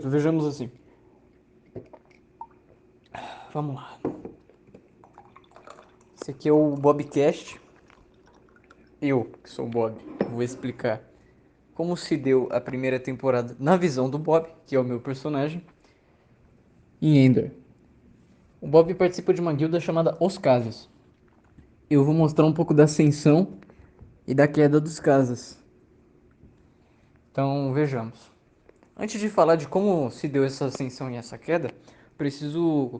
Vejamos assim. Vamos lá. Esse aqui é o Bobcast. Eu, que sou o Bob, vou explicar como se deu a primeira temporada na visão do Bob, que é o meu personagem, em Ender. O Bob participa de uma guilda chamada Os Casas. Eu vou mostrar um pouco da ascensão e da queda dos Casas. Então, vejamos. Antes de falar de como se deu essa ascensão e essa queda, preciso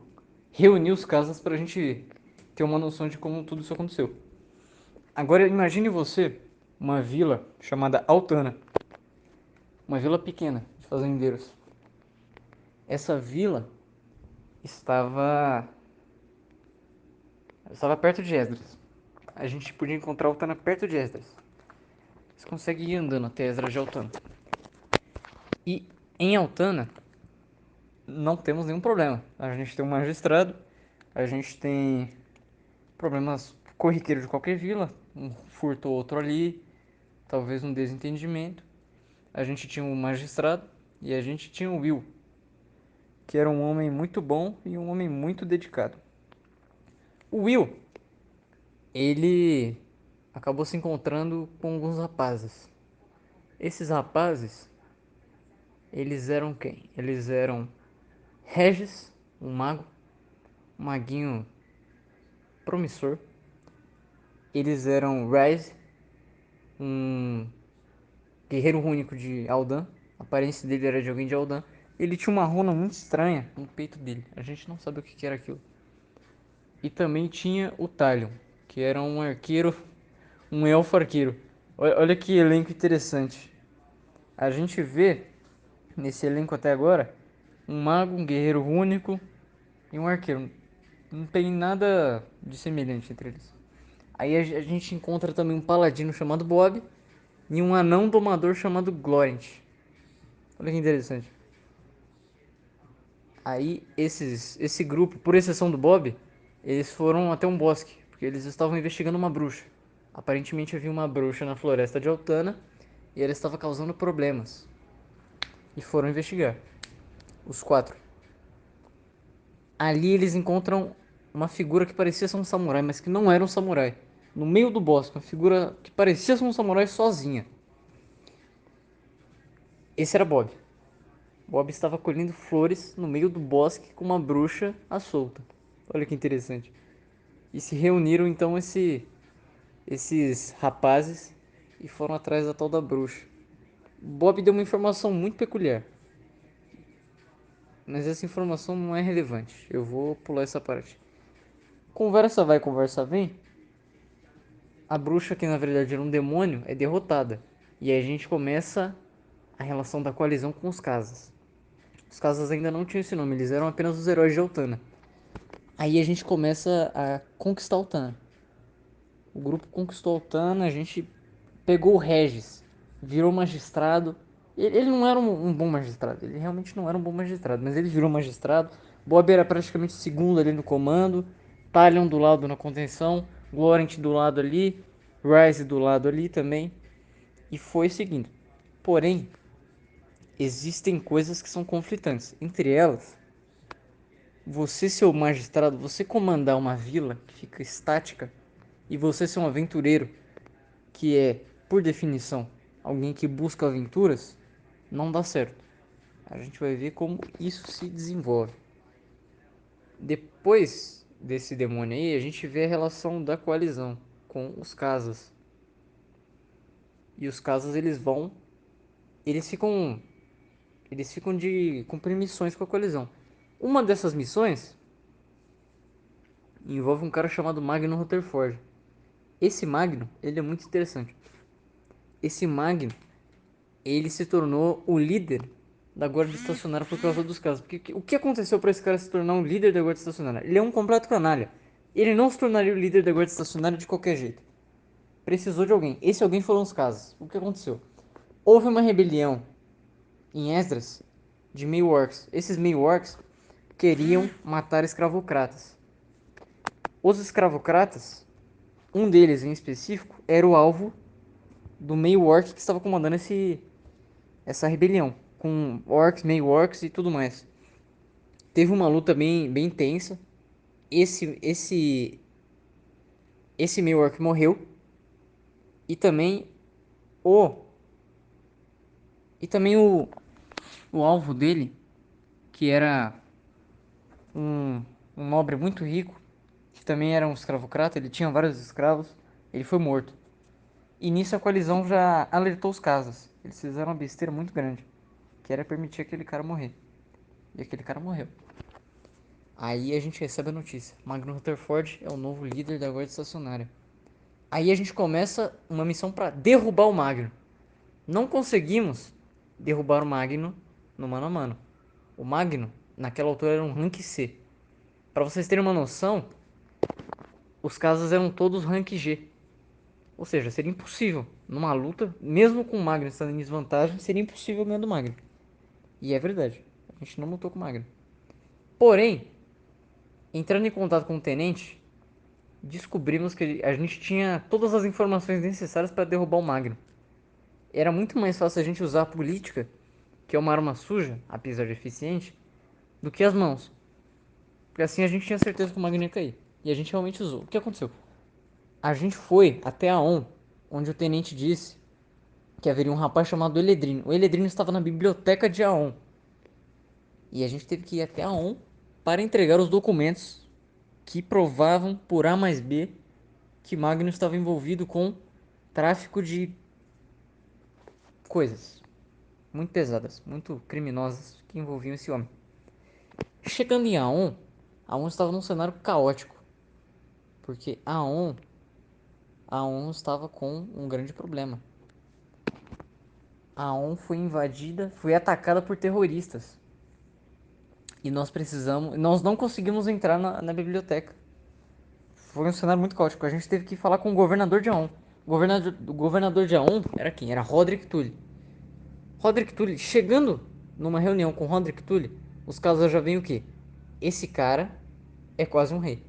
reunir os Casas para a gente ter uma noção de como tudo isso aconteceu. Agora imagine você uma vila chamada Altana, uma vila pequena de fazendeiros. Essa vila estava estava perto de Esdras. A gente podia encontrar Altana perto de Esdras. Você consegue ir andando até Esdras de Altana. E em Altana não temos nenhum problema. A gente tem um magistrado, a gente tem problemas corriqueiros de qualquer vila, um furto ou outro ali, talvez um desentendimento. A gente tinha um magistrado e a gente tinha o Will, que era um homem muito bom e um homem muito dedicado. O Will, ele acabou se encontrando com alguns rapazes. Esses rapazes, eles eram quem? Eles eram Regis, um mago, um maguinho promissor. Eles eram Rise, um guerreiro único de Aldan. A aparência dele era de alguém de Aldan. Ele tinha uma runa muito estranha no peito dele. A gente não sabe o que era aquilo. E também tinha o Talion, que era um arqueiro, um elfo arqueiro. Olha que elenco interessante. A gente vê nesse elenco até agora um mago, um guerreiro único e um arqueiro. Não tem nada de semelhante entre eles. Aí a gente encontra também um paladino chamado Bob e um anão domador chamado Glorint. Olha que interessante. Aí esse grupo, por exceção do Bob, eles foram até um bosque, porque eles estavam investigando uma bruxa. Aparentemente havia uma bruxa na floresta de Altana e ela estava causando problemas. E foram investigar, os quatro. Ali eles encontram uma figura que parecia ser um samurai, mas que não era um samurai. No meio do bosque, uma figura que parecia ser um samurai sozinha. Esse era Bob. Bob estava colhendo flores no meio do bosque com uma bruxa à solta. Olha que interessante. E se reuniram então esses rapazes e foram atrás da tal da bruxa. Bob deu uma informação muito peculiar, mas essa informação não é relevante. Eu vou pular essa parte. Conversa vai, conversa vem. A bruxa, que na verdade era um demônio, é derrotada. E aí a gente começa a relação da coalizão com os Casas. Os Casas ainda não tinham esse nome, eles eram apenas os heróis de Altana. Aí a gente começa a conquistar Altana. O grupo conquistou Altana, a gente pegou o Regis, virou magistrado. Ele não era um bom magistrado, ele realmente não era um bom magistrado, mas ele virou magistrado. Bob era praticamente segundo ali no comando, Talion do lado na contenção, Glorant do lado ali, Ryze do lado ali também. E foi seguindo. Porém, existem coisas que são conflitantes. Entre elas, você ser o magistrado, você comandar uma vila que fica estática, e você ser um aventureiro que é, por definição, alguém que busca aventuras, não dá certo. A gente vai ver como isso se desenvolve. Depois desse demônio aí, a gente vê a relação da coalizão com os casas. E os casas eles ficam eles ficam de cumprir missões com a coalizão. Uma dessas missões envolve um cara chamado Magno Rutherford. Esse Magno, ele é muito interessante. Esse Magno, ele se tornou o líder da guarda estacionária por causa dos casos. Porque o que aconteceu para esse cara se tornar um líder da guarda estacionária? Ele é um completo canalha. Ele não se tornaria o líder da guarda estacionária de qualquer jeito. Precisou de alguém. Esse alguém foram os casos. O que aconteceu? Houve uma rebelião em Esdras de meio-orcs. Esses meio-orcs queriam matar escravocratas. Os escravocratas, um deles em específico, era o alvo do meio-orc que estava comandando essa rebelião com orcs, meio orcs e tudo mais. Teve uma luta bem intensa. Esse, esse, esse meio orc morreu. E também o, e também o alvo dele, que era um, um nobre muito rico, que também era um escravocrata, ele tinha vários escravos, ele foi morto. E nisso a coalizão já alertou os casas. Eles fizeram uma besteira muito grande, que era permitir aquele cara morrer. E aquele cara morreu. Aí a gente recebe a notícia: Magno Rutherford é o novo líder da guarda estacionária. Aí a gente começa uma missão para derrubar o Magno. Não conseguimos derrubar o Magno no mano a mano. O Magno, naquela altura, era um rank C. Para vocês terem uma noção, os casos eram todos rank G. Ou seja, seria impossível. Numa luta, mesmo com o Magno estando em desvantagem, seria impossível ganhar do Magno. E é verdade. A gente não lutou com o Magno. Porém, entrando em contato com o Tenente, descobrimos que a gente tinha todas as informações necessárias para derrubar o Magno. Era muito mais fácil a gente usar a política, que é uma arma suja, apesar de eficiente, do que as mãos. Porque assim a gente tinha certeza que o Magno ia cair. E a gente realmente usou. O que aconteceu? A gente foi até a ON, onde o tenente disse que haveria um rapaz chamado Eledrino. O Eledrino estava na biblioteca de Aon. E a gente teve que ir até Aon para entregar os documentos que provavam por A mais B que Magno estava envolvido com tráfico de coisas muito pesadas, muito criminosas que envolviam esse homem. Chegando em Aon, Aon estava num cenário caótico, porque Aon estava com um grande problema. Aon foi invadida, foi atacada por terroristas. E nós não conseguimos entrar na biblioteca. Foi um cenário muito caótico. A gente teve que falar com o governador de Aon. O governador de Aon era quem? Era Roderick Tully. Roderick Tully, chegando numa reunião com Roderick Tully, os casos já veem o quê? Esse cara é quase um rei.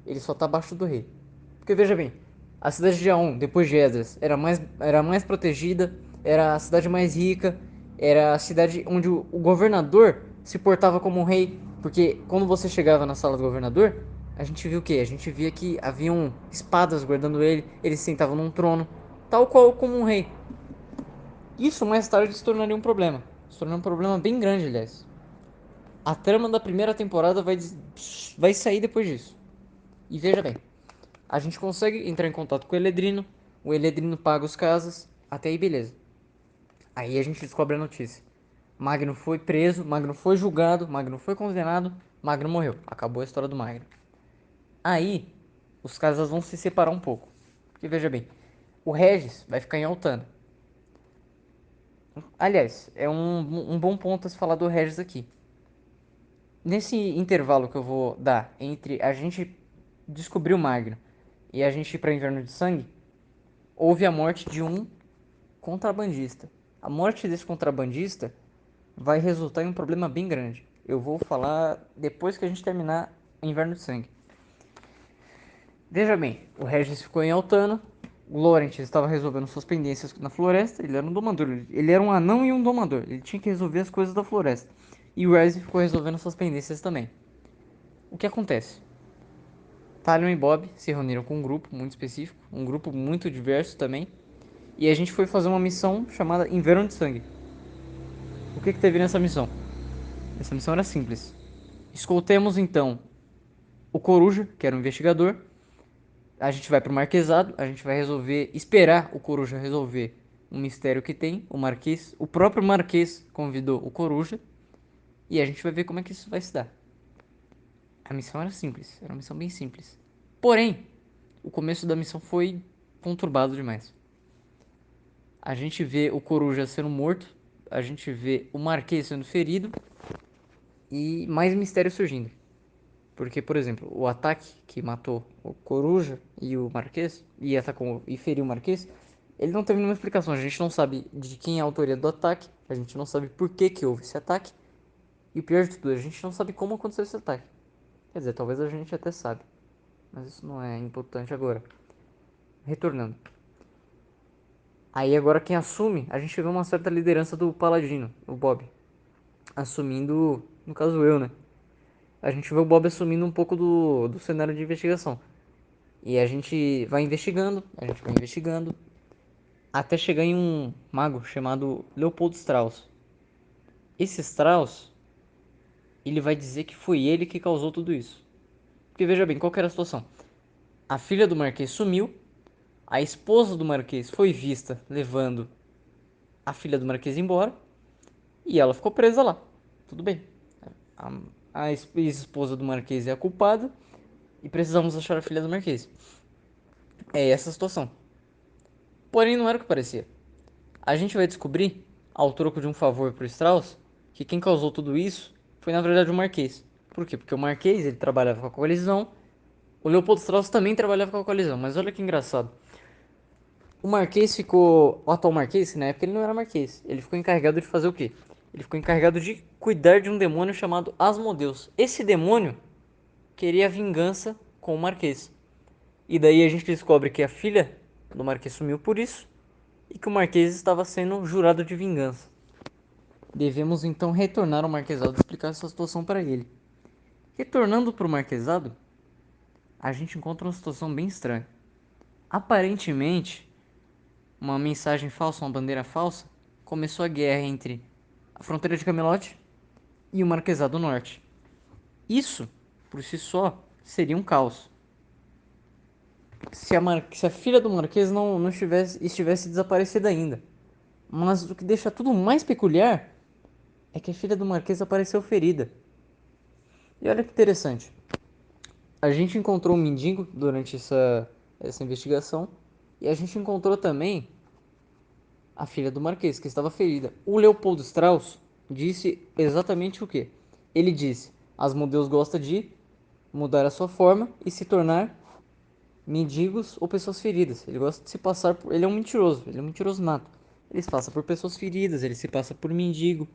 Ele só tá abaixo do rei. Porque veja bem, a cidade de Aon, depois de Esdras, era mais protegida, era a cidade mais rica, era a cidade onde o governador se portava como um rei. Porque quando você chegava na sala do governador, a gente viu o quê? A gente via que haviam espadas guardando ele, ele se sentava num trono, tal qual como um rei. Isso mais tarde se tornaria um problema. Se tornaria um problema bem grande, aliás. A trama da primeira temporada vai sair depois disso. E veja bem, a gente consegue entrar em contato com o Eledrino paga os casas, até aí beleza. Aí a gente descobre a notícia. Magno foi preso, Magno foi julgado, Magno foi condenado, Magno morreu. Acabou a história do Magno. Aí, os casas vão se separar um pouco. Porque veja bem, o Regis vai ficar em Altana. Aliás, é um bom ponto a se falar do Regis aqui. Nesse intervalo que eu vou dar entre a gente descobrir o Magno e a gente ir para Inverno de Sangue, houve a morte de um contrabandista. A morte desse contrabandista vai resultar em um problema bem grande. Eu vou falar depois que a gente terminar Inverno de Sangue. Veja bem, o Regis ficou em Altana, o Laurent estava resolvendo suas pendências na floresta, ele era um domador, ele era um anão e um domador, ele tinha que resolver as coisas da floresta. E o Rise ficou resolvendo suas pendências também. O que acontece? Talion e Bob se reuniram com um grupo muito específico, um grupo muito diverso também, e a gente foi fazer uma missão chamada Inverno de Sangue. O que teve nessa missão? Essa missão era simples. Escoltemos então o Coruja, que era um investigador. A gente vai pro Marquesado, a gente vai resolver, esperar o Coruja resolver um mistério que tem. O Marquês, o próprio Marquês convidou o Coruja e a gente vai ver como é que isso vai se dar. A missão era simples, era uma missão bem simples. Porém, o começo da missão foi conturbado demais. A gente vê o Coruja sendo morto, a gente vê o Marquês sendo ferido e mais mistérios surgindo. Porque, por exemplo, o ataque que matou o Coruja e o Marquês, e atacou e feriu o Marquês, ele não teve nenhuma explicação. A gente não sabe de quem é a autoria do ataque, a gente não sabe por que houve esse ataque, e o pior de tudo, a gente não sabe como aconteceu esse ataque. Quer dizer, talvez a gente até sabe, mas isso não é importante agora. Retornando. Aí agora quem assume, a gente vê uma certa liderança do Paladino, o Bob, assumindo, no caso eu, né? A gente vê o Bob assumindo um pouco do cenário de investigação. E a gente vai investigando, até chegar em um mago chamado Leopold Strauss. Esse Strauss, ele vai dizer que foi ele que causou tudo isso. Porque veja bem, qual que era a situação? A filha do Marquês sumiu, a esposa do Marquês foi vista levando a filha do Marquês embora e ela ficou presa lá. Tudo bem. A, a ex-esposa do Marquês é a culpada e precisamos achar a filha do Marquês. É essa a situação. Porém, não era o que parecia. A gente vai descobrir, ao troco de um favor pro Strauss, que quem causou tudo isso foi na verdade o Marquês. Por quê? Porque o Marquês ele trabalhava com a coalizão, o Leopoldo Strauss também trabalhava com a coalizão, mas olha que engraçado. O Marquês ficou. O atual Marquês, na época ele não era Marquês. Ele ficou encarregado de fazer o quê? Ele ficou encarregado de cuidar de um demônio chamado Asmodeus. Esse demônio queria vingança com o Marquês. E daí a gente descobre que a filha do Marquês sumiu por isso e que o Marquês estava sendo jurado de vingança. Devemos então retornar ao Marquesado e explicar essa situação para ele. Retornando para o Marquesado, a gente encontra uma situação bem estranha. Aparentemente, uma mensagem falsa, uma bandeira falsa, começou a guerra entre a fronteira de Camelot e o Marquesado Norte. Isso, por si só, seria um caos. Se a filha do Marquês não estivesse desaparecida ainda. Mas o que deixa tudo mais peculiar é que a filha do Marquês apareceu ferida. E olha que interessante. A gente encontrou um mendigo durante essa investigação. E a gente encontrou também a filha do Marquês, que estava ferida. O Leopoldo Strauss disse exatamente o que? Ele disse: Asmodeus gosta de mudar a sua forma e se tornar mendigos ou pessoas feridas. Ele gosta de se passar por. Ele é um mentiroso nato. Ele se passa por pessoas feridas, ele se passa por mendigo.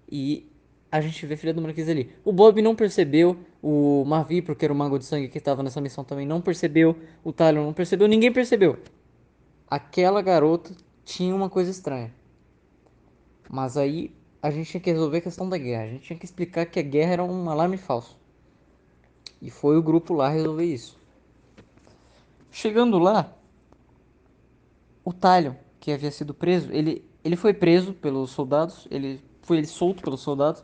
E a gente vê a filha do Marquês ali. O Bob não percebeu, o Mavi, porque era o Mago de Sangue que estava nessa missão também, não percebeu, o Tyler não percebeu, ninguém percebeu. Aquela garota tinha uma coisa estranha. Mas aí a gente tinha que resolver a questão da guerra. A gente tinha que explicar que a guerra era um alarme falso. E foi o grupo lá resolver isso. Chegando lá, o Talion, que havia sido preso, ele foi preso pelos soldados, ele foi solto pelos soldados.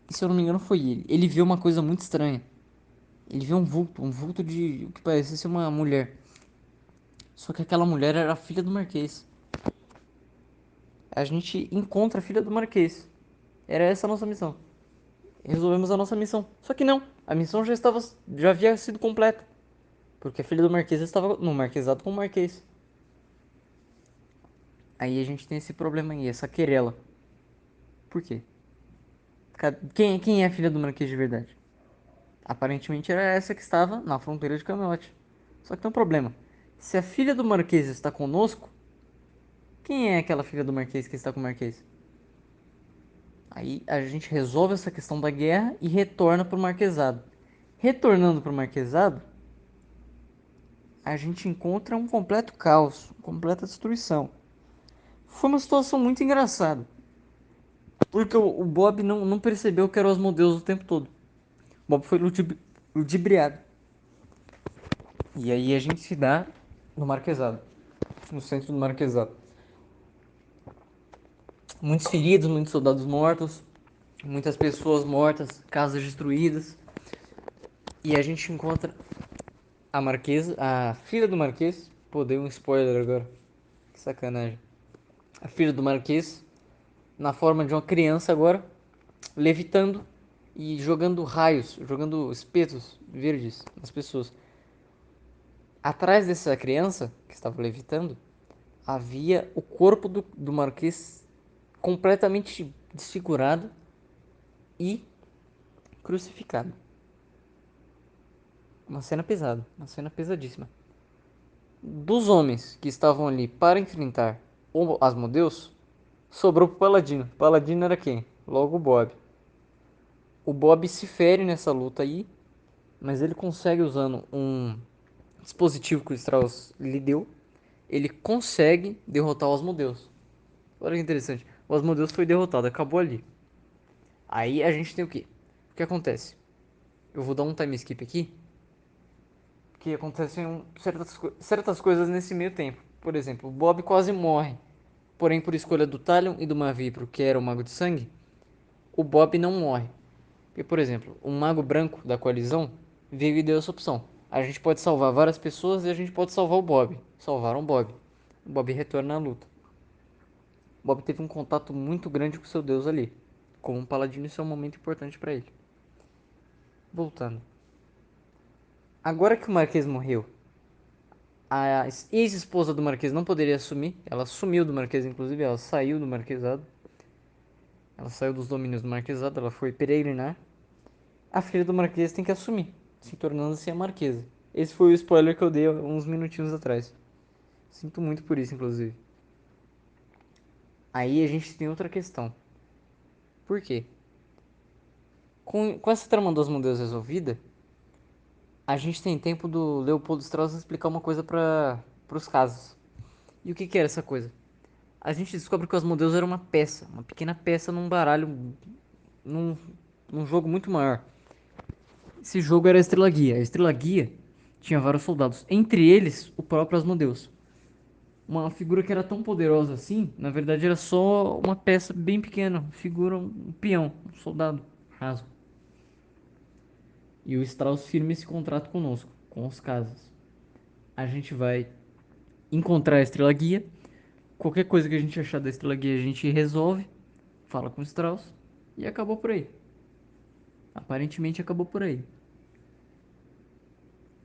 E se eu não me engano foi ele. Ele viu uma coisa muito estranha. Ele viu um vulto de o que parecia ser uma mulher. Só que aquela mulher era a filha do Marquês. A gente encontra a filha do Marquês. Era essa a nossa missão. Resolvemos a nossa missão. Só que não, a missão já havia sido completa, porque a filha do Marquês estava no Marquesado com o Marquês. Aí a gente tem esse problema aí, essa querela. Por quê? Quem é a filha do Marquês de verdade? Aparentemente era essa que estava na fronteira de Camelot. Só que tem um problema. Se a filha do Marquês está conosco, quem é aquela filha do Marquês que está com o Marquês? Aí a gente resolve essa questão da guerra e retorna para o Marquesado. Retornando para o Marquesado, a gente encontra um completo caos, completa destruição. Foi uma situação muito engraçada, porque o Bob não percebeu que era o Asmodeus o tempo todo. O Bob foi ludibriado. E aí a gente se dá no Marquesado, no centro do Marquesado. Muitos feridos, muitos soldados mortos, muitas pessoas mortas, casas destruídas. E a gente encontra a Marquesa, a filha do Marquês. Pô, dei um spoiler agora. Que sacanagem. A filha do Marquês, na forma de uma criança agora, levitando e jogando raios, jogando espetos verdes nas pessoas. Atrás dessa criança, que estava levitando, havia o corpo do Marquês completamente desfigurado e crucificado. Uma cena pesada, uma cena pesadíssima. Dos homens que estavam ali para enfrentar o Asmodeus, sobrou pro Paladino. O Paladino era quem? Logo o Bob. O Bob se fere nessa luta aí, mas ele consegue usando um dispositivo que o Strauss lhe deu. ele consegue derrotar o Asmodeus. Olha que interessante. O Asmodeus foi derrotado, acabou ali. Aí a gente tem o quê? O que acontece? Eu vou dar um time skip aqui, que acontecem certas coisas nesse meio tempo. Por exemplo, o Bob quase morre. Porém, por escolha do Talion e do Mavipro, que era o Mago de Sangue, o Bob não morre. Porque, por exemplo, um Mago Branco da coalizão veio e deu essa opção. A gente pode salvar várias pessoas e a gente pode salvar o Bob. Salvaram o Bob. O Bob retorna à luta. O Bob teve um contato muito grande com seu Deus ali. Como um paladino, isso é um momento importante para ele. Voltando. Agora que o Marquês morreu, a ex-esposa do Marquês não poderia assumir. Ela sumiu do Marquês, inclusive. Ela saiu do Marquesado. Ela saiu dos domínios do Marquesado. Ela foi peregrinar. A filha do Marquês tem que assumir, se tornando-se a Marquesa. Esse foi o spoiler que eu dei uns minutinhos atrás. Sinto muito por isso, inclusive. Aí a gente tem outra questão. Por quê? Com essa trama dos mundos resolvida, a gente tem tempo do Leopoldo Strauss explicar uma coisa para os casos. E o que era essa coisa? A gente descobre que o Asmodeus era uma peça, uma pequena peça num baralho, num, num jogo muito maior. Esse jogo era a Estrela Guia. A Estrela Guia tinha vários soldados, entre eles o próprio Asmodeus. Uma figura que era tão poderosa assim, na verdade era só uma peça bem pequena, figura um peão, um soldado raso. E o Strauss firma esse contrato conosco, com os casas. A gente vai encontrar a Estrela Guia. Qualquer coisa que a gente achar da Estrela Guia a gente resolve, fala com o Strauss e acabou por aí. Aparentemente acabou por aí.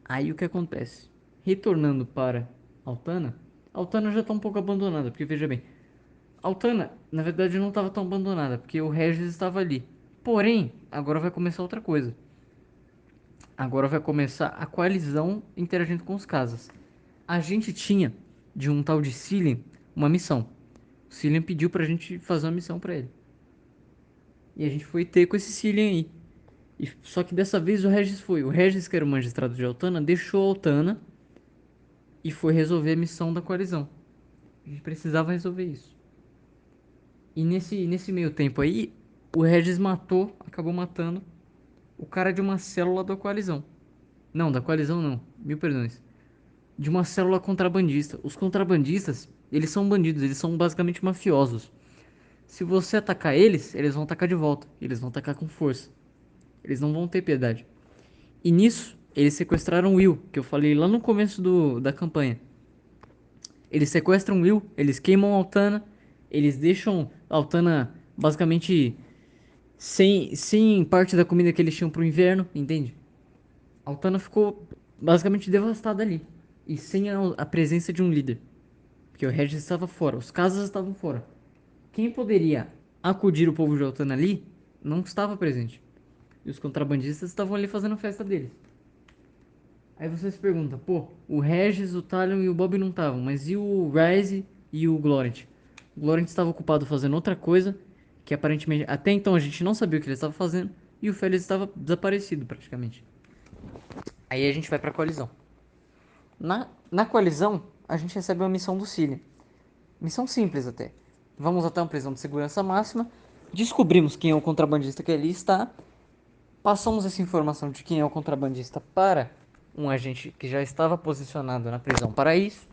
Aí o que acontece? Retornando para Altana, Altana já está um pouco abandonada, porque veja bem, Altana na verdade não estava tão abandonada, porque o Regis estava ali. Porém, agora vai começar outra coisa. Agora vai começar a coalizão interagindo com os casas. A gente tinha, de um tal de Cillian, uma missão. O Cillian pediu pra gente fazer uma missão pra ele. E a gente foi ter com esse Cillian aí. Só que dessa vez o Regis foi. O Regis, que era o magistrado de Altana, deixou a Altana e foi resolver a missão da coalizão. A gente precisava resolver isso. E nesse meio tempo aí, o Regis acabou matando o cara de uma célula da coalizão. Não, da coalizão não. Mil perdões. De uma célula contrabandista. Os contrabandistas, eles são bandidos, eles são basicamente mafiosos. Se você atacar eles, eles vão atacar de volta. Eles vão atacar com força. Eles não vão ter piedade. E nisso, eles sequestraram o Will, que eu falei lá no começo da campanha. Eles sequestram o Will, eles queimam a Altana, eles deixam a Altana basicamente sem parte da comida que eles tinham pro inverno, entende? A Altana ficou basicamente devastada ali. E sem a presença de um líder. Porque o Regis estava fora, os casas estavam fora. Quem poderia acudir o povo de Altana ali não estava presente. E os contrabandistas estavam ali fazendo a festa deles. Aí você se pergunta, pô, o Regis, o Talion e o Bob não estavam, mas e o Ryze e o Glorant? O Glorant estava ocupado fazendo outra coisa, que aparentemente até então a gente não sabia o que ele estava fazendo, e o Félix estava desaparecido praticamente. Aí a gente vai pra coalizão. Na coalizão, a gente recebe uma missão do Cillian. Missão simples até. Vamos até uma prisão de segurança máxima, descobrimos quem é o contrabandista que ali está, passamos essa informação de quem é o contrabandista para um agente que já estava posicionado na prisão para isso,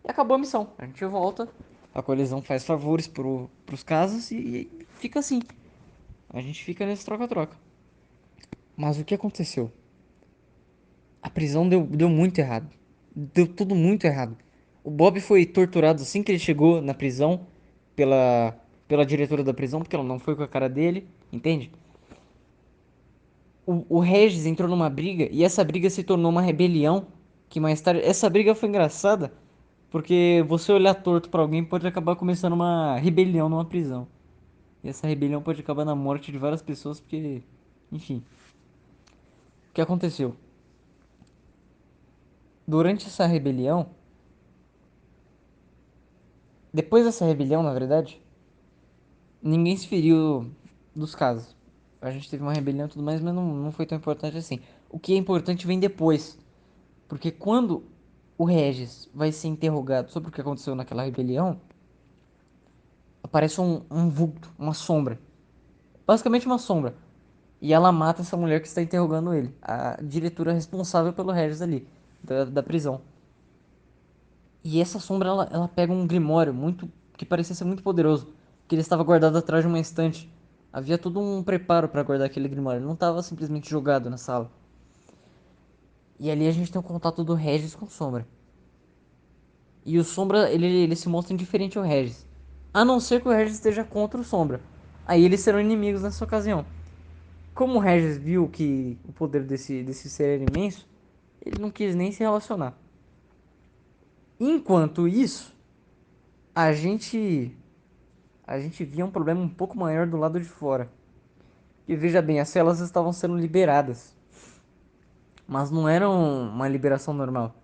e acabou a missão. A gente volta, a colisão faz favores pros casos e fica assim. A gente fica nesse troca-troca. Mas o que aconteceu? A prisão deu muito errado. Deu tudo muito errado. O Bob foi torturado assim que ele chegou na prisão pela, pela diretora da prisão, porque ela não foi com a cara dele, entende? O Regis entrou numa briga e essa briga se tornou uma rebelião. Que mais tarde. Essa briga foi engraçada porque você olhar torto pra alguém pode acabar começando uma rebelião numa prisão. E essa rebelião pode acabar na morte de várias pessoas, porque. Enfim. O que aconteceu? Durante essa rebelião. Depois dessa rebelião, na verdade, ninguém se feriu dos casos. A gente teve uma rebelião e tudo mais, mas não foi tão importante assim. O que é importante vem depois. Porque quando o Regis vai ser interrogado sobre o que aconteceu naquela rebelião, aparece um vulto, uma sombra. Basicamente uma sombra. E ela mata essa mulher que está interrogando ele. A diretora responsável pelo Regis ali, da prisão. E essa sombra, ela pega um grimório muito, que parecia ser muito poderoso. Que ele estava guardado atrás de uma estante. Havia todo um preparo para guardar aquele grimório. Ele não estava simplesmente jogado na sala. E ali a gente tem o contato do Regis com Sombra. E o Sombra, ele se mostra indiferente ao Regis. A não ser que o Regis esteja contra o Sombra. Aí eles serão inimigos nessa ocasião. Como o Regis viu que o poder desse ser era imenso, ele não quis nem se relacionar. Enquanto isso, a gente a gente via um problema um pouco maior do lado de fora. E veja bem, as celas estavam sendo liberadas, mas não era uma liberação normal.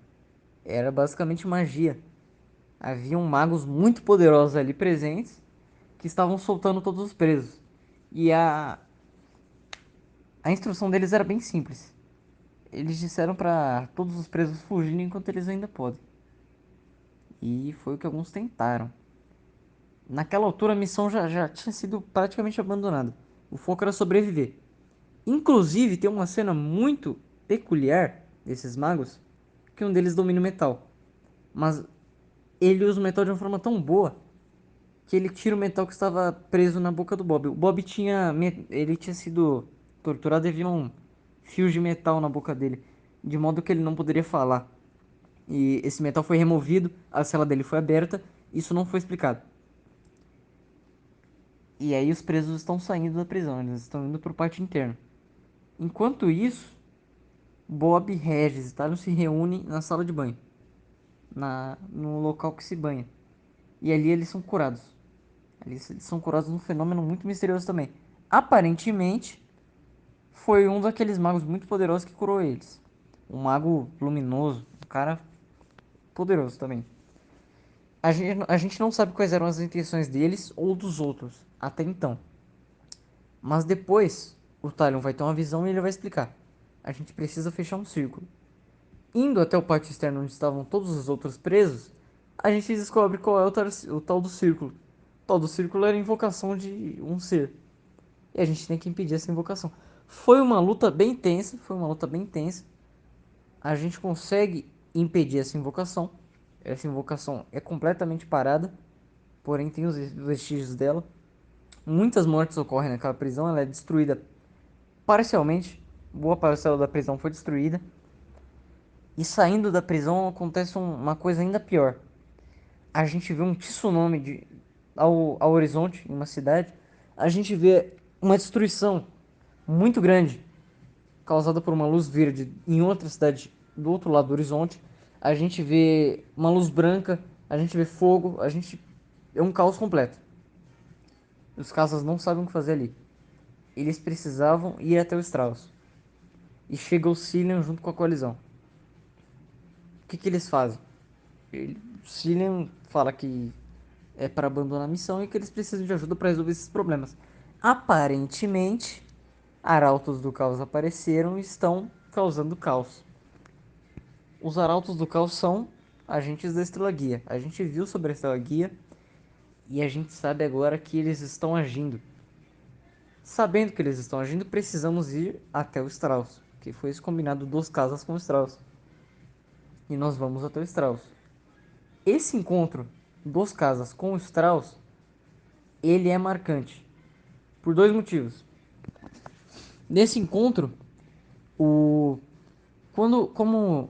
Era basicamente magia. Haviam magos muito poderosos ali presentes que estavam soltando todos os presos. E a instrução deles era bem simples. Eles disseram para todos os presos fugirem enquanto eles ainda podem. E foi o que alguns tentaram. Naquela altura a missão já tinha sido praticamente abandonada. O foco era sobreviver. Inclusive tem uma cena muito peculiar desses magos que um deles domina o metal. Mas ele usa o metal de uma forma tão boa que ele tira o metal que estava preso na boca do Bob. O Bob ele tinha sido torturado e havia um fio de metal na boca dele, de modo que ele não poderia falar. E esse metal foi removido, a cela dele foi aberta, isso não foi explicado. E aí os presos estão saindo da prisão, eles estão indo para o pátio interno. Enquanto isso, Bob, Regis e Talon se reúnem na sala de banho, no local que se banha. E ali eles são curados. Ali eles são curados num fenômeno muito misterioso também. Aparentemente, foi um daqueles magos muito poderosos que curou eles. Um mago luminoso, um cara poderoso também. A gente não sabe quais eram as intenções deles ou dos outros, até então. Mas depois, o Talion vai ter uma visão e ele vai explicar. A gente precisa fechar um círculo. Indo até o pátio externo onde estavam todos os outros presos, a gente descobre qual é o tal do círculo. O tal do círculo era a invocação de um ser. E a gente tem que impedir essa invocação. Foi uma luta bem tensa, foi uma luta bem tensa. A gente consegue impedir essa invocação. Essa invocação é completamente parada, porém tem os vestígios dela. Muitas mortes ocorrem naquela prisão, ela é destruída parcialmente. Boa parcela da prisão foi destruída. E saindo da prisão acontece uma coisa ainda pior. A gente vê um tsunami ao horizonte, em uma cidade. A gente vê uma destruição muito grande, causada por uma luz verde em outra cidade do outro lado do horizonte. A gente vê uma luz branca, a gente vê fogo, a gente... É um caos completo. Os caças não sabem o que fazer ali. Eles precisavam ir até o Strauss. E chega o Cillian junto com a coalizão. O que eles fazem? O Cillian fala que é para abandonar a missão e que eles precisam de ajuda para resolver esses problemas. Aparentemente, arautos do caos apareceram e estão causando caos. Os arautos do caos são agentes da Estrela Guia. A gente viu sobre a Estrela Guia e a gente sabe agora que eles estão agindo. Sabendo que eles estão agindo, precisamos ir até o Strauss, que foi esse combinado dos casas com o Strauss. E nós vamos até o Strauss. Esse encontro dos casas com o Strauss, ele é marcante por dois motivos. Nesse encontro, o como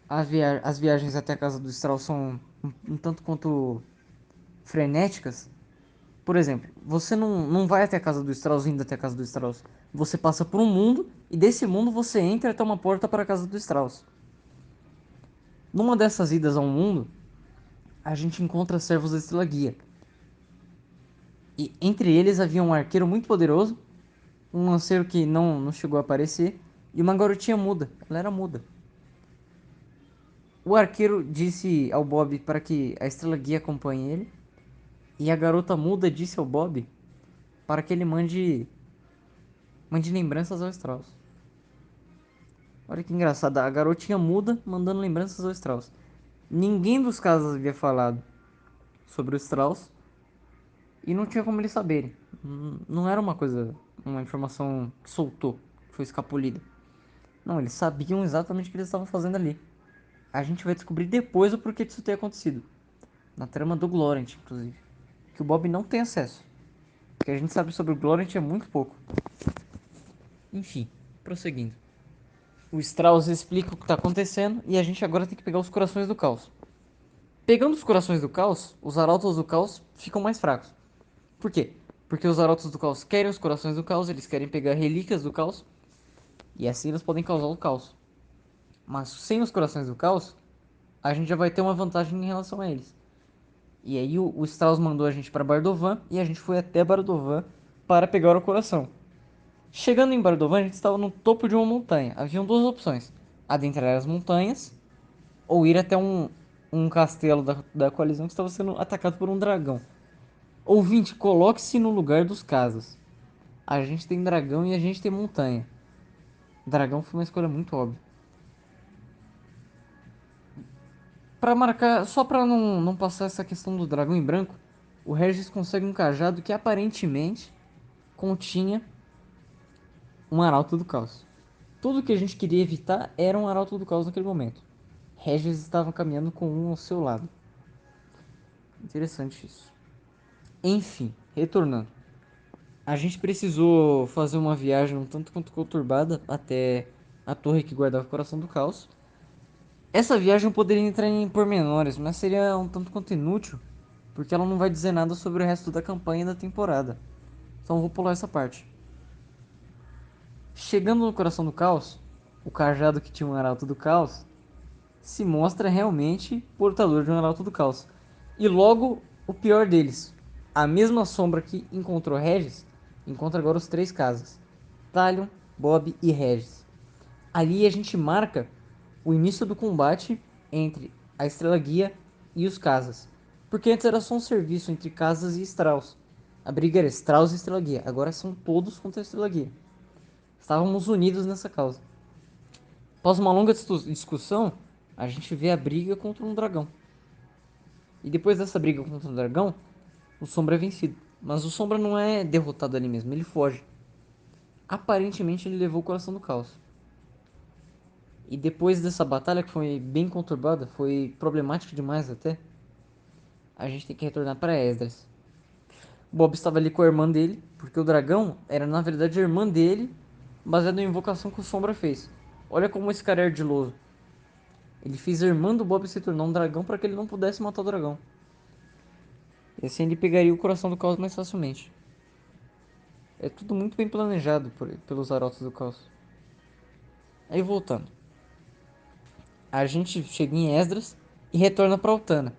as viagens até a casa do Strauss são um tanto quanto frenéticas, por exemplo, você não vai até a casa do Strauss indo até a casa do Strauss. Você passa por um mundo e desse mundo você entra até uma porta para a casa do Strauss. Numa dessas idas ao mundo, a gente encontra servos da Estrela Guia. E entre eles havia um arqueiro muito poderoso, um lanceiro que não chegou a aparecer e uma garotinha muda. Ela era muda. O arqueiro disse ao Bob para que a Estrela Guia acompanhe ele. E a garota muda disse ao Bob para que ele mande lembranças ao Strauss. Olha que engraçado, a garotinha muda mandando lembranças ao Strauss. Ninguém dos casos havia falado sobre o Strauss e não tinha como eles saberem. Não era uma coisa, uma informação que soltou, que foi escapulida. Não, eles sabiam exatamente o que eles estavam fazendo ali. A gente vai descobrir depois o porquê disso ter acontecido. Na trama do Glorant, inclusive. Que o Bob não tem acesso. O que a gente sabe sobre o Glorant é muito pouco. Enfim, prosseguindo. O Strauss explica o que está acontecendo e a gente agora tem que pegar os corações do caos. Pegando os corações do caos, os arautos do caos ficam mais fracos. Por quê? Porque os arautos do caos querem os corações do caos, eles querem pegar relíquias do caos e assim eles podem causar o caos. Mas sem os corações do caos, a gente já vai ter uma vantagem em relação a eles. E aí o Strauss mandou a gente para Bardovan e a gente foi até Bardovan para pegar o coração. Chegando em Bardovan, a gente estava no topo de uma montanha. Haviam duas opções: adentrar as montanhas ou ir até um castelo da coalizão que estava sendo atacado por um dragão. Ouvinte, coloque-se no lugar dos casos. A gente tem dragão e a gente tem montanha. Dragão foi uma escolha muito óbvia. Pra marcar, só pra não passar essa questão do dragão em branco, o Regis consegue um cajado que aparentemente continha um arauto do caos. Tudo que a gente queria evitar era um arauto do caos naquele momento. Regis estava caminhando com um ao seu lado. Interessante isso. Enfim, retornando. A gente precisou fazer uma viagem um tanto quanto conturbada até a torre que guardava o coração do caos. Essa viagem eu poderia entrar em pormenores, mas seria um tanto quanto inútil, porque ela não vai dizer nada sobre o resto da campanha e da temporada. Então eu vou pular essa parte. Chegando no coração do caos, o cajado que tinha um arauto do caos se mostra realmente portador de um arauto do caos. E logo o pior deles, a mesma sombra que encontrou Regis, encontra agora os três casas: Talion, Bob e Regis. Ali a gente marca o início do combate entre a Estrela Guia e os Casas. Porque antes era só um serviço entre Casas e Strauss. A briga era Strauss e Estrela Guia. Agora são todos contra a Estrela Guia. Estávamos unidos nessa causa. Após uma longa discussão, a gente vê a briga contra um dragão. E depois dessa briga contra o dragão, o Sombra é vencido. Mas o Sombra não é derrotado ali mesmo, ele foge. Aparentemente ele levou o coração do caos. E depois dessa batalha, que foi bem conturbada, foi problemática demais até, a gente tem que retornar para Esdras. Bob estava ali com a irmã dele, porque o dragão era na verdade a irmã dele, baseado na invocação que o Sombra fez. Olha como esse cara é ardiloso. Ele fez a irmã do Bob se tornar um dragão para que ele não pudesse matar o dragão. E assim ele pegaria o coração do caos mais facilmente. É tudo muito bem planejado pelos Arautos do Caos. Aí voltando. A gente chega em Esdras e retorna para Altana.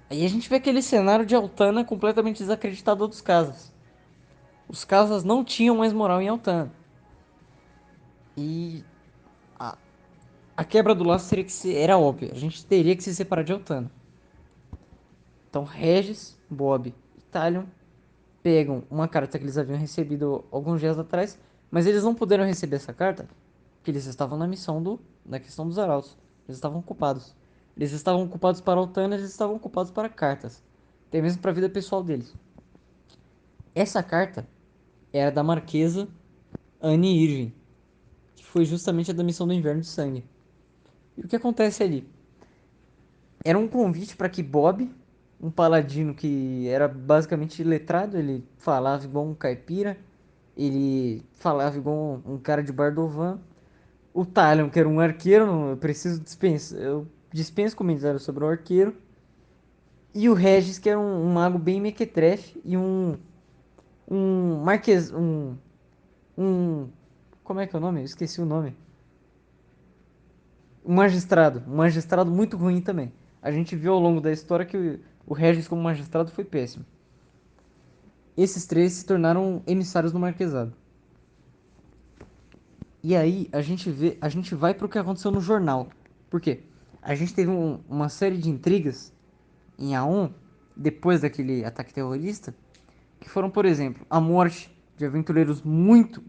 Aí a gente vê aquele cenário de Altana completamente desacreditado dos casas. Os casas não tinham mais moral em Altana. E a, a quebra do laço era óbvia. A gente teria que se separar de Altana. Então Regis, Bob e Talion pegam uma carta que eles haviam recebido alguns dias atrás, mas eles não puderam receber essa carta porque eles estavam na missão da questão dos arautos. Eles estavam ocupados. Eles estavam ocupados para Altana, eles estavam ocupados para cartas. Até mesmo para a vida pessoal deles. Essa carta era da Marquesa Anne Irving, que foi justamente a da missão do Inverno de Sangue. E o que acontece ali? Era um convite para que Bob, um paladino que era basicamente letrado, ele falava igual um caipira, ele falava igual um cara de Bardovan. O Talion, que era um arqueiro, eu dispenso comentários sobre o arqueiro. E o Regis, que era um mago bem mequetrefe e um marques, um, como é que é o nome? Eu esqueci o nome. Um magistrado muito ruim também. A gente viu ao longo da história que o Regis como magistrado foi péssimo. Esses três se tornaram emissários do marquesado. E aí a gente vai pro que aconteceu no jornal. Por quê? A gente teve uma série de intrigas em A1 depois daquele ataque terrorista, que foram, por exemplo, a morte de aventureiros muito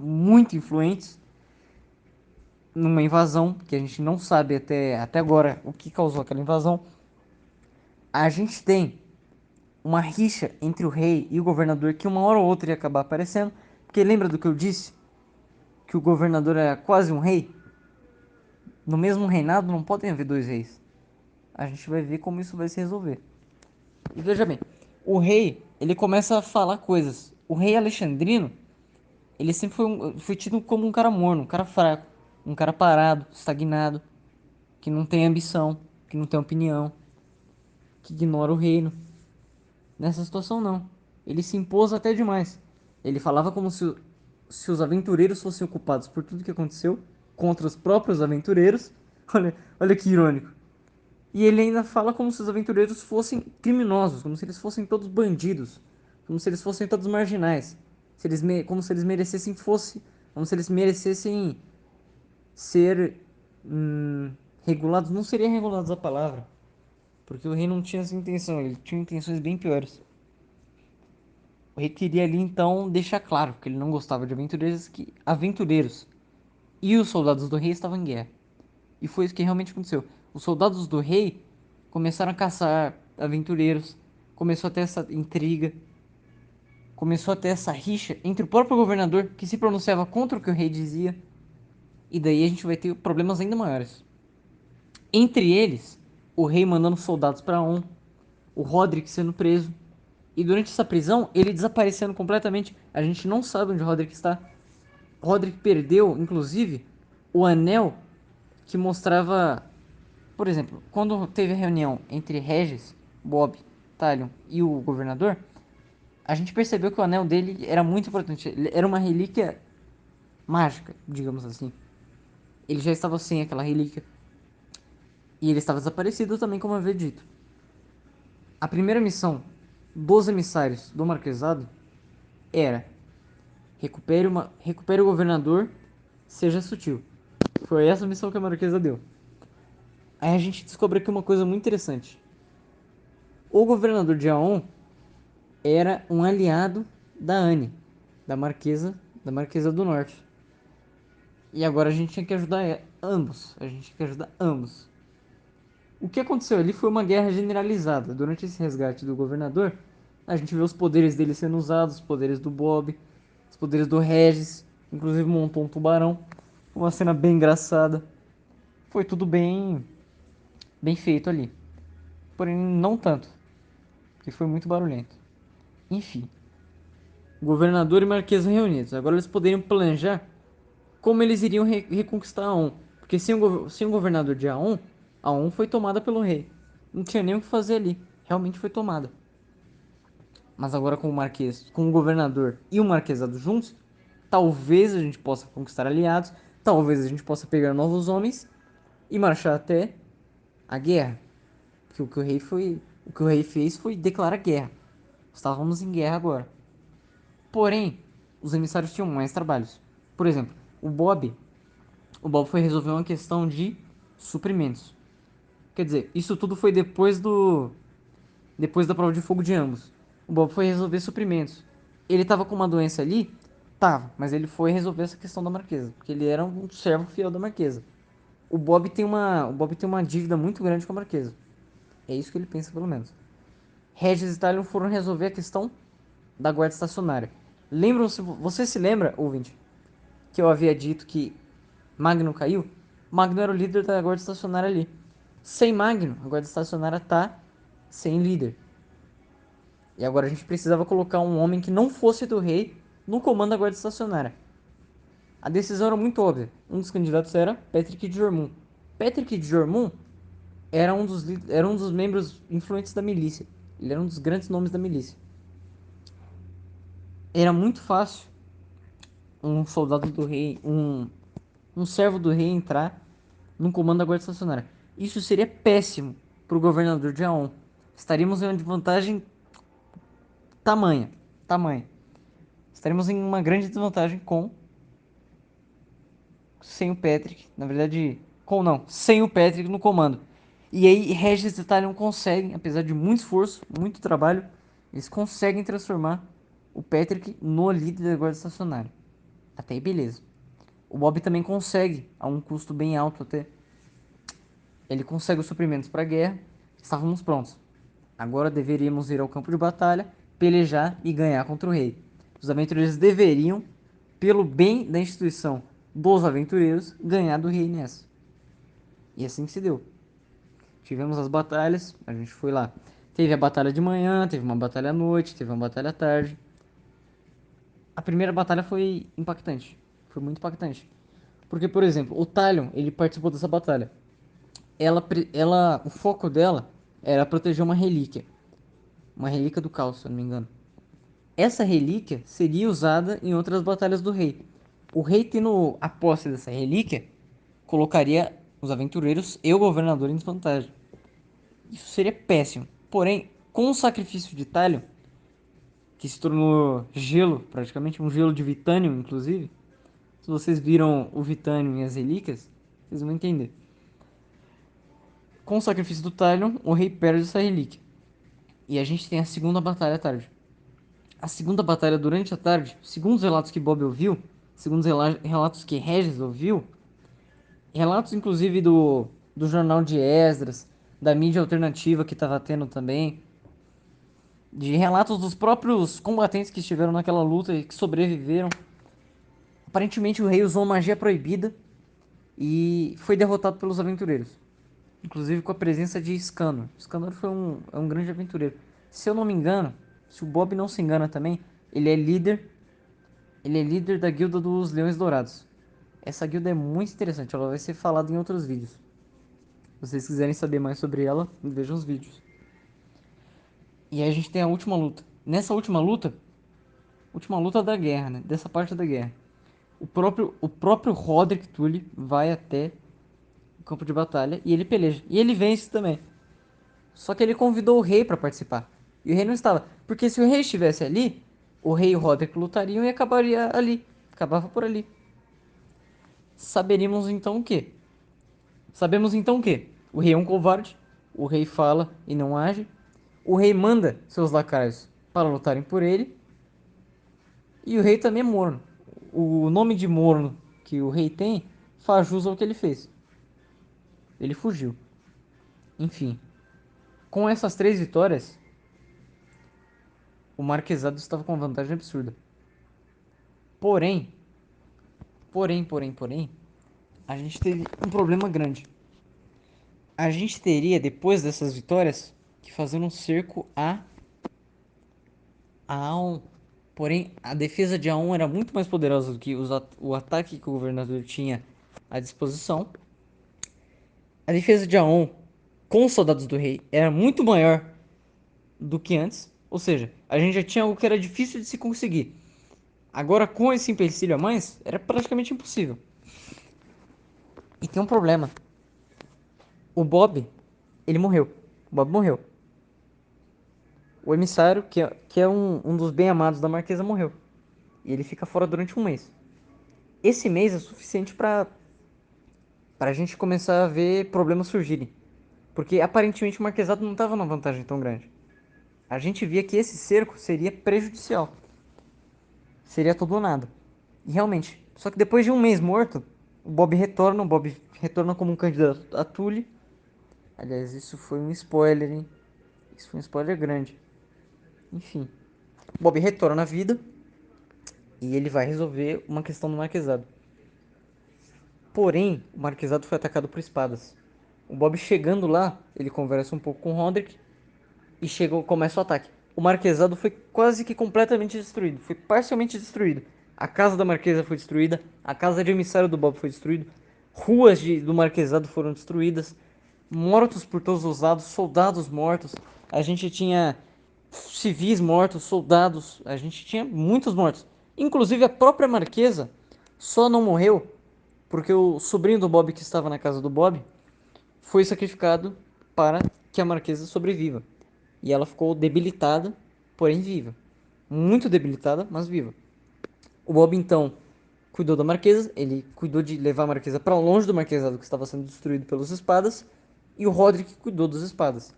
influentes numa invasão, que a gente não sabe até agora o que causou aquela invasão. A gente tem uma rixa entre o rei e o governador que uma hora ou outra ia acabar aparecendo, porque lembra do que eu disse? Que o governador era quase um rei? No mesmo reinado não podem haver dois reis. A gente vai ver como isso vai se resolver. E veja bem, o rei, ele começa a falar coisas. O rei Alexandrino, ele sempre foi tido como um cara morno, um cara fraco, um cara parado, estagnado, que não tem ambição, que não tem opinião, que ignora o reino. Nessa situação, não. Ele se impôs até demais. Ele falava como se os aventureiros fossem culpados por tudo que aconteceu contra os próprios aventureiros. Olha que irônico. E ele ainda fala como se os aventureiros fossem criminosos, como se eles fossem todos bandidos, como se eles fossem todos marginais, como se eles merecessem como se eles merecessem ser regulados. Não seria regulados a palavra, porque o rei não tinha essa intenção, ele tinha intenções bem piores. O rei queria ali então deixar claro que ele não gostava de aventureiros e os soldados do rei estavam em guerra. E foi isso que realmente aconteceu. Os soldados do rei começaram a caçar aventureiros, começou a ter essa intriga, começou a ter essa rixa entre o próprio governador que se pronunciava contra o que o rei dizia, e daí a gente vai ter problemas ainda maiores. Entre eles, o rei mandando soldados para o Roderick sendo preso, e durante essa prisão ele desaparecendo completamente. A gente não sabe onde o Roderick está. Roderick perdeu, inclusive, o anel que mostrava. Por exemplo, quando teve a reunião entre Regis, Bob, Talion e o governador, a gente percebeu que o anel dele era muito importante. Ele era uma relíquia mágica, digamos assim. Ele já estava sem aquela relíquia. E ele estava desaparecido também, como eu havia dito. A primeira missão dos emissários do Marquesado era recupere o governador, seja sutil. Foi essa a missão que a Marquesa deu. Aí a gente descobre aqui uma coisa muito interessante. O governador de Aon era um aliado da Anne, da Marquesa do Norte. E agora a gente tinha que ajudar ambos. A gente tinha que ajudar ambos. O que aconteceu ali foi uma guerra generalizada. Durante esse resgate do governador, a gente vê os poderes dele sendo usados, os poderes do Bob, os poderes do Regis, inclusive montou um tubarão. Uma cena bem engraçada. Foi tudo bem feito ali. Porém, não tanto, porque foi muito barulhento. Enfim, governador e marquesa reunidos. Agora eles poderiam planejar como eles iriam reconquistar Aon. Porque sem o governador de Aon, Aon foi tomada pelo rei. Não tinha nem o que fazer ali. Realmente foi tomada. Mas agora com o marquês, com o governador e o marquesado juntos, talvez a gente possa conquistar aliados, talvez a gente possa pegar novos homens e marchar até a guerra. Que o que o rei fez foi declarar guerra. Estávamos em guerra agora. Porém, os emissários tinham mais trabalhos. Por exemplo, o Bob foi resolver uma questão de suprimentos. Quer dizer, isso tudo foi depois da prova de fogo de ambos. O Bob foi resolver suprimentos. Ele tava com uma doença ali? Tava, mas ele foi resolver essa questão da Marquesa, porque ele era um servo fiel da Marquesa. O Bob tem uma dívida muito grande com a Marquesa. É isso que ele pensa, pelo menos. Regis e Talion foram resolver a questão da guarda estacionária. Lembram-se, você se lembra, ouvinte, que eu havia dito que Magno caiu? Magno era o líder da guarda estacionária ali. Sem Magno, a guarda estacionária tá sem líder. E agora a gente precisava colocar um homem que não fosse do rei no comando da guarda estacionária. A decisão era muito óbvia. Um dos candidatos era Patrick de Jormund. Patrick de Jormund era um dos membros influentes da milícia. Ele era um dos grandes nomes da milícia. Era muito fácil um soldado do rei, um servo do rei entrar no comando da guarda estacionária. Isso seria péssimo para o governador de Aon. Estaríamos em uma desvantagem tamanha, tamanha. Estaremos em uma grande desvantagem com sem o Patrick, na verdade, com não, sem o Patrick no comando. E aí Regis e Talion conseguem, apesar de muito esforço, muito trabalho, eles conseguem transformar o Patrick no líder da guarda estacionária. Até aí beleza. O Bob também consegue, a um custo bem alto até. Ele consegue os suprimentos para a guerra. Estávamos prontos. Agora deveríamos ir ao campo de batalha, pelejar e ganhar contra o rei. Os aventureiros deveriam, pelo bem da instituição dos aventureiros, ganhar do rei nessa. E assim que se deu. Tivemos as batalhas, a gente foi lá. Teve a batalha de manhã, teve uma batalha à noite, teve uma batalha à tarde. A primeira batalha foi impactante. Foi muito impactante. Porque, por exemplo, o Talion, ele participou dessa batalha. O foco dela era proteger uma relíquia. Uma relíquia do caos, se eu não me engano. Essa relíquia seria usada em outras batalhas do rei. O rei, tendo a posse dessa relíquia, colocaria os aventureiros e o governador em desvantagem. Isso seria péssimo. Porém, com o sacrifício de Talion, que se tornou gelo, praticamente um gelo de Vitanium, inclusive. Se vocês viram o Vitanium e as relíquias, vocês vão entender. Com o sacrifício do Talion, o rei perde essa relíquia. E a gente tem a segunda batalha à tarde. A segunda batalha durante a tarde, segundo os relatos que Bob ouviu, segundo os relatos que Regis ouviu, relatos inclusive do jornal de Esdras, da mídia alternativa que estava tendo também, de relatos dos próprios combatentes que estiveram naquela luta e que sobreviveram. Aparentemente o rei usou magia proibida e foi derrotado pelos aventureiros. Inclusive com a presença de Scanor. Scanor é um grande aventureiro. Se eu não me engano, se o Bob não se engana também, ele é líder. Ele é líder da guilda dos Leões Dourados. Essa guilda é muito interessante, ela vai ser falada em outros vídeos. Se vocês quiserem saber mais sobre ela, vejam os vídeos. E aí a gente tem a última luta. Nessa última luta da guerra, né? Dessa parte da guerra. O próprio Roderick Tully vai até o campo de batalha e ele peleja. E ele vence também. Só que ele convidou o rei para participar. E o rei não estava. Porque se o rei estivesse ali, o rei e o Roderick lutariam e acabaria ali. Acabava por ali. Saberíamos então o quê? Sabemos então o quê? O rei é um covarde. O rei fala e não age. O rei manda seus lacaios para lutarem por ele. E o rei também é morno. O nome de morno que o rei tem faz jus ao que ele fez. Ele fugiu. Enfim, com essas três vitórias, o Marquesado estava com vantagem absurda. Porém, porém, a gente teve um problema grande. A gente teria, depois dessas vitórias, que fazer um cerco a Aon. Porém, a defesa de Aon era muito mais poderosa do que o ataque que o governador tinha à disposição. A defesa de Aon com os soldados do rei era muito maior do que antes. Ou seja, a gente já tinha algo que era difícil de se conseguir. Agora, com esse empecilho a mais, era praticamente impossível. E tem um problema. O Bob, ele morreu. O Bob morreu. O emissário, que é um dos bem-amados da Marquesa, morreu. E ele fica fora durante um mês. Esse mês é suficiente para a gente começar a ver problemas surgirem. Porque aparentemente o Marquesado não estava numa vantagem tão grande. A gente via que esse cerco seria prejudicial. Seria tudo ou nada. E realmente. Só que depois de um mês morto, o Bob retorna como um candidato a Tully. Aliás, isso foi um spoiler, hein? Isso foi um spoiler grande. Enfim. O Bob retorna à vida e ele vai resolver uma questão do Marquesado. Porém, o Marquesado foi atacado por espadas. O Bob chegando lá, ele conversa um pouco com o Roderick e começa o ataque. O Marquesado foi quase que completamente destruído, foi parcialmente destruído. A casa da Marquesa foi destruída, a casa de emissário do Bob foi destruída, ruas do Marquesado foram destruídas, mortos por todos os lados, soldados mortos. A gente tinha civis mortos, soldados, a gente tinha muitos mortos. Inclusive a própria Marquesa só não morreu porque o sobrinho do Bob que estava na casa do Bob foi sacrificado para que a Marquesa sobreviva. E ela ficou debilitada, porém viva. Muito debilitada, mas viva. O Bob então cuidou da Marquesa, ele cuidou de levar a Marquesa para longe do Marquesado que estava sendo destruído pelas espadas, e o Roderick cuidou das espadas.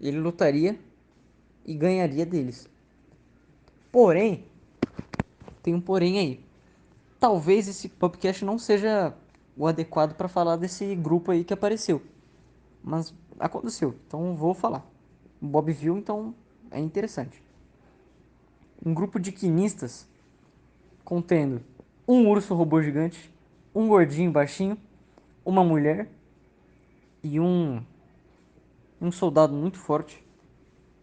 Ele lutaria e ganharia deles. Porém, tem um porém aí. Talvez esse podcast não seja o adequado para falar desse grupo aí que apareceu. Mas aconteceu, então vou falar. O Bob viu, então é interessante. Um grupo de quinistas contendo um urso robô gigante, um gordinho baixinho, uma mulher e um soldado muito forte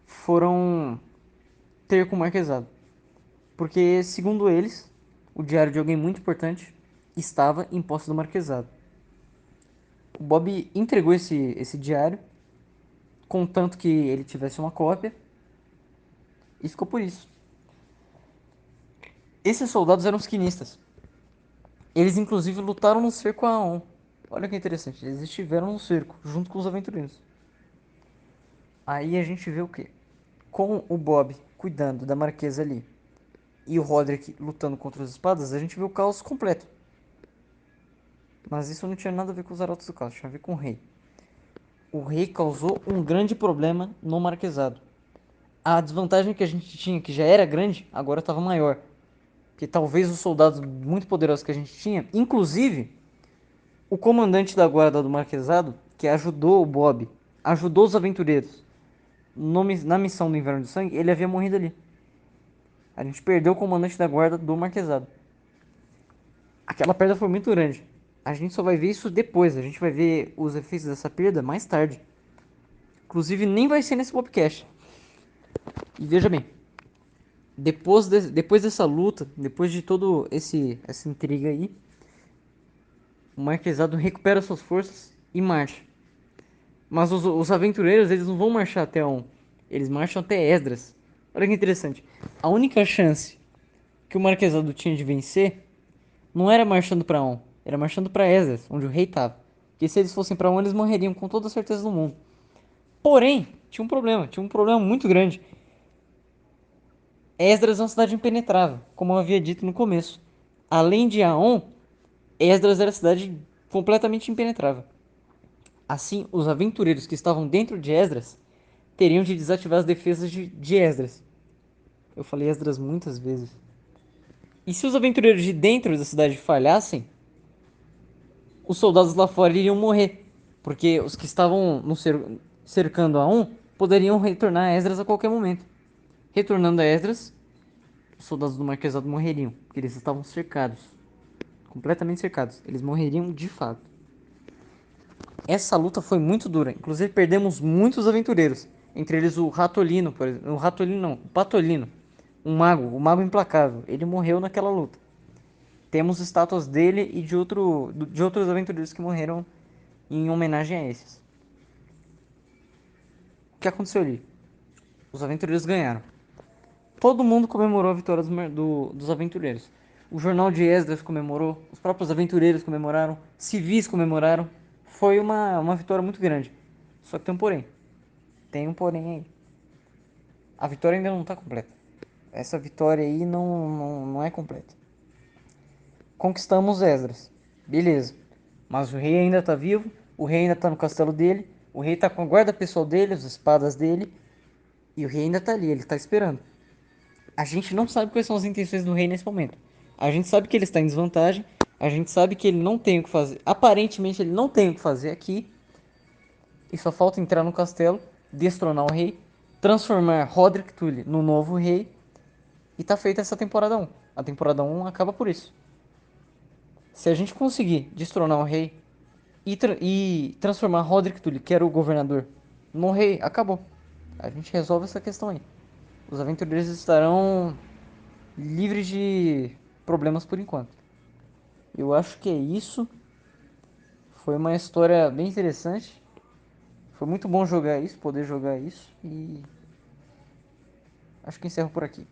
foram ter com o Marquesado. Porque, segundo eles, o diário de alguém muito importante estava em posse do Marquesado. O Bob entregou esse diário, contanto que ele tivesse uma cópia, e ficou por isso. Esses soldados eram os quinistas. Eles, inclusive, lutaram no cerco a On. Olha que interessante, eles estiveram no cerco, junto com os aventureiros. Aí a gente vê o quê? Com o Bob cuidando da Marquesa ali e o Roderick lutando contra as espadas, a gente vê o caos completo. Mas isso não tinha nada a ver com os Arautos do Caos, tinha a ver com o rei. O rei causou um grande problema no Marquesado. A desvantagem que a gente tinha, que já era grande, agora estava maior. Que talvez os soldados muito poderosos que a gente tinha, inclusive o comandante da guarda do Marquesado, que ajudou o Bob, ajudou os aventureiros na missão do Inverno de Sangue, ele havia morrido ali. A gente perdeu o comandante da guarda do Marquesado. Aquela perda foi muito grande. A gente só vai ver isso depois, a gente vai ver os efeitos dessa perda mais tarde. Inclusive, nem vai ser nesse podcast. E veja bem, depois dessa luta, depois de todo essa intriga aí, o Marquesado recupera suas forças e marcha. Mas os aventureiros, eles não vão marchar até On. Eles marcham até Esdras. Olha que interessante. A única chance que o Marquesado tinha de vencer não era marchando para On, era marchando para Esdras, onde o rei estava. Porque se eles fossem para On, eles morreriam com toda a certeza do mundo. Porém, tinha um problema muito grande. Esdras é uma cidade impenetrável, como eu havia dito no começo. Além de Aon, Esdras era a cidade completamente impenetrável. Assim, os aventureiros que estavam dentro de Esdras teriam de desativar as defesas de Esdras. Eu falei Esdras muitas vezes. E se os aventureiros de dentro da cidade falhassem, os soldados lá fora iriam morrer. Porque os que estavam no cercando Aon poderiam retornar a Esdras a qualquer momento. Retornando a Esdras, os soldados do Marquesado morreriam, porque eles estavam cercados. Completamente cercados. Eles morreriam de fato. Essa luta foi muito dura. Inclusive perdemos muitos aventureiros. Entre eles o Ratolino, por exemplo. O Ratolino não, o Patolino. O mago implacável. Ele morreu naquela luta. Temos estátuas dele e de outros aventureiros que morreram em homenagem a esses. O que aconteceu ali? Os aventureiros ganharam. Todo mundo comemorou a vitória dos aventureiros. O jornal de Esdras comemorou, os próprios aventureiros comemoraram, civis comemoraram. Foi uma vitória muito grande. Só que tem um porém. Tem um porém aí. A vitória ainda não está completa. Essa vitória aí não é completa. Conquistamos Esdras. Beleza. Mas o rei ainda está vivo. O rei ainda está no castelo dele. O rei está com a guarda pessoal dele, as espadas dele. E o rei ainda está ali, ele está esperando. A gente não sabe quais são as intenções do rei nesse momento. A gente sabe que ele está em desvantagem. A gente sabe que ele não tem o que fazer. Aparentemente ele não tem o que fazer aqui. E só falta entrar no castelo, destronar o rei, transformar Roderick Tully no novo rei. E tá feita essa temporada 1. A temporada 1 acaba por isso. Se a gente conseguir destronar o rei e transformar Roderick Tully, que era o governador, no rei, acabou. A gente resolve essa questão aí. Os aventureiros estarão livres de problemas por enquanto. Eu acho que é isso. Foi uma história bem interessante. Foi muito bom jogar isso, poder jogar isso. E acho que encerro por aqui.